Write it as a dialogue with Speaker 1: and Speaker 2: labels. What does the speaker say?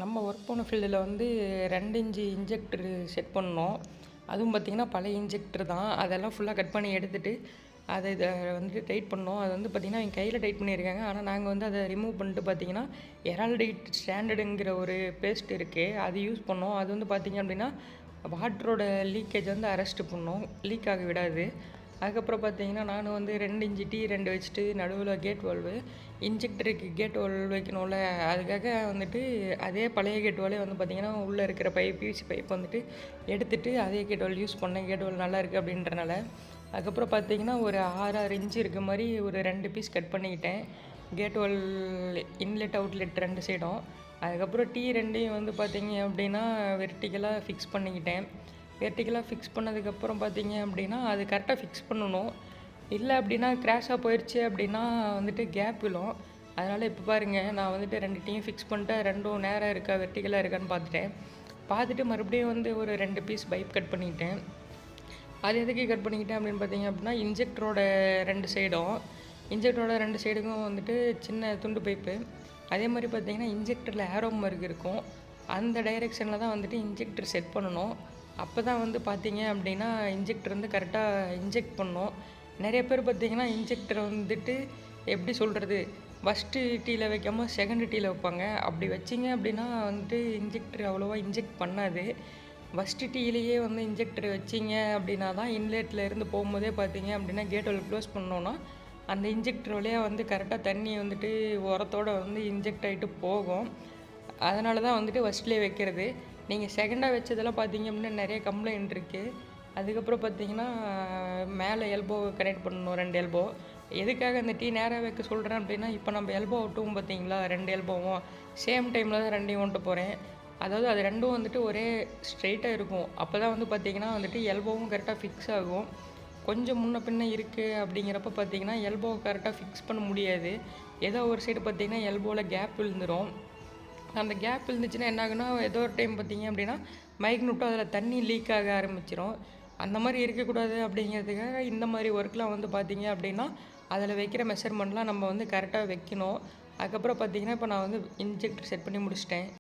Speaker 1: நம்ம ஒர்க் போன ஃபீல்டில் வந்து 2 இன்ச்சு இன்ஜெக்டரு செட் பண்ணோம். அதுவும் பார்த்திங்கன்னா பழைய இன்ஜெக்டர் தான். அதெல்லாம் ஃபுல்லாக கட் பண்ணி எடுத்துட்டு இதை வந்துட்டு டைட் பண்ணோம். அது வந்து பார்த்திங்கன்னா என் கையில் டைட் பண்ணியிருக்காங்க. ஆனால் நாங்கள் வந்து அதை ரிமூவ் பண்ணிட்டு பார்த்திங்கன்னா எரால்டைட் ஸ்டாண்டர்டுங்கிற ஒரு பேஸ்ட் இருக்குது, அது யூஸ் பண்ணோம். அது வந்து பார்த்திங்க அப்படின்னா வாட்டரோட லீக்கேஜ் வந்து அரெஸ்ட் பண்ணோம், லீக் ஆக விடாது. அதுக்கப்புறம் பார்த்தீங்கன்னா நான் வந்து 2 இன்ச்சு T2 வச்சுட்டு நடுவில் கேட் வால்வு, இன்ஜெக்டருக்கு கேட் வால்வு வைக்கணும்ல, அதுக்காக வந்துட்டு அதே பழைய கேட் வால்வே வந்து பார்த்திங்கன்னா உள்ளே இருக்கிற பிவிசி பைப் வந்துட்டு எடுத்துகிட்டு அதே கேட் வால் யூஸ் பண்ணேன். கேட் வால் நல்லா இருக்குது அப்படின்றனால. அதுக்கப்புறம் பார்த்தீங்கன்னா ஒரு 6 இன்ச்சு இருக்க மாதிரி ஒரு 2 பீஸ் கட் பண்ணிக்கிட்டேன், கேட் வால் இன்லெட் அவுட்லெட் 2 சைடும். அதுக்கப்புறம் T2 வந்து பார்த்திங்க அப்படின்னா வெர்டிக்கலாக ஃபிக்ஸ் பண்ணிக்கிட்டேன். வெர்டிக்கலாக ஃபிக்ஸ் பண்ணதுக்கப்புறம் பார்த்திங்க அப்படின்னா அது கரெக்டாக ஃபிக்ஸ் பண்ணணும். இல்லை அப்படின்னா கிராஷாக போயிடுச்சு அப்படின்னா வந்துட்டு கேப் விழும். அதனால் இப்போ பாருங்கள், நான் வந்துட்டு 2 ஃபிக்ஸ் பண்ணிட்டேன். 2ம் நேராக இருக்கா வெர்டிக்கலாக இருக்கான்னு பார்த்துட்டு மறுபடியும் வந்து ஒரு 2 பீஸ் பைப் கட் பண்ணிக்கிட்டேன். அது எதுக்கு கட் பண்ணிக்கிட்டேன் அப்படின்னு பார்த்தீங்க அப்படின்னா இன்ஜெக்டரோட 2 சைடும், இன்ஜெக்டரோட 2 சைடுக்கும் வந்துட்டு சின்ன துண்டு பைப்பு. அதே மாதிரி பார்த்திங்கன்னா இன்ஜெக்டரில் ஏரோ மார்க் இருக்கும், அந்த டைரெக்ஷனில் தான் வந்துட்டு இன்ஜெக்டர் செட் பண்ணணும். அப்போ தான் வந்து பார்த்திங்க அப்படின்னா இன்ஜெக்டர் வந்து கரெக்டாக இன்ஜெக்ட் பண்ணணும். நிறைய பேர் பார்த்திங்கன்னா இன்ஜெக்டரை வந்துட்டு எப்படி சொல்கிறது, ஃபஸ்ட்டு டீயில் வைக்காமல் செகண்ட் டீயில் வைப்பாங்க. அப்படி வச்சிங்க அப்படின்னா வந்துட்டு இன்ஜெக்டர் அவ்வளோவா இன்ஜெக்ட் பண்ணாது. ஃபஸ்ட்டு டீலேயே வந்து இன்ஜெக்டர் வச்சிங்க அப்படின்னா தான் இன்லெட்டில் இருந்து போகும்போதே பார்த்திங்க அப்படின்னா கேட் வால்வு க்ளோஸ் பண்ணோன்னா அந்த இன்ஜெக்டர் வழியாக வந்து கரெக்டாக தண்ணி வந்துட்டு உரத்தோடு வந்து இன்ஜெக்ட் ஆகிட்டு போகும். அதனால தான் வந்துட்டு ஃபஸ்ட்லேயே வைக்கிறது. நீங்கள் செகண்டாக வச்சதெல்லாம் பார்த்தீங்க அப்படின்னா நிறைய கம்ப்ளைண்ட் இருக்குது. அதுக்கப்புறம் பார்த்தீங்கன்னா மேலே எல்போ கனெக்ட் பண்ணணும், 2 எல்போ. எதுக்காக அந்த நேராக வைக்க சொல்கிறேன் அப்படின்னா, இப்போ நம்ம எல்போ ஒட்டுவோம் பார்த்தீங்களா, 2 எல்போவும் சேம் டைமில் தான் 2யும் ஒட்ட போகிறேன். அதாவது அது 2ம் வந்துட்டு ஒரே ஸ்ட்ரெயிட்டாக இருக்கும். அப்போ தான் வந்து பார்த்திங்கன்னா வந்துட்டு எல்போவும் கரெக்டாக ஃபிக்ஸ் ஆகும். கொஞ்சம் முன்ன பின்ன இருக்குது அப்படிங்கிறப்ப பார்த்திங்கன்னா எல்போ கரெக்டாக ஃபிக்ஸ் பண்ண முடியாது. ஏதோ ஒரு சைடு பார்த்திங்கன்னா எல்போவில் கேப் விழுந்துடும். அந்த கேப் இருந்துச்சுன்னா என்ன ஆகுனா, ஏதோ ஒரு டைம் பார்த்திங்க அப்படின்னா மைக் நுட்டும் அதில் தண்ணி லீக் ஆக ஆரம்பிச்சிடும். அந்த மாதிரி இருக்கக்கூடாது அப்படிங்கிறதுக்காக இந்த மாதிரி ஒர்க்லாம் வந்து பார்த்திங்க அப்படின்னா அதில் வைக்கிற மெஷர்மெண்ட்லாம் நம்ம வந்து கரெக்டாக வைக்கணும். அதுக்கப்புறம் பார்த்திங்கன்னா இப்போ நான் வந்து இன்ஜெக்டர் செட் பண்ணி முடிச்சிட்டேன்.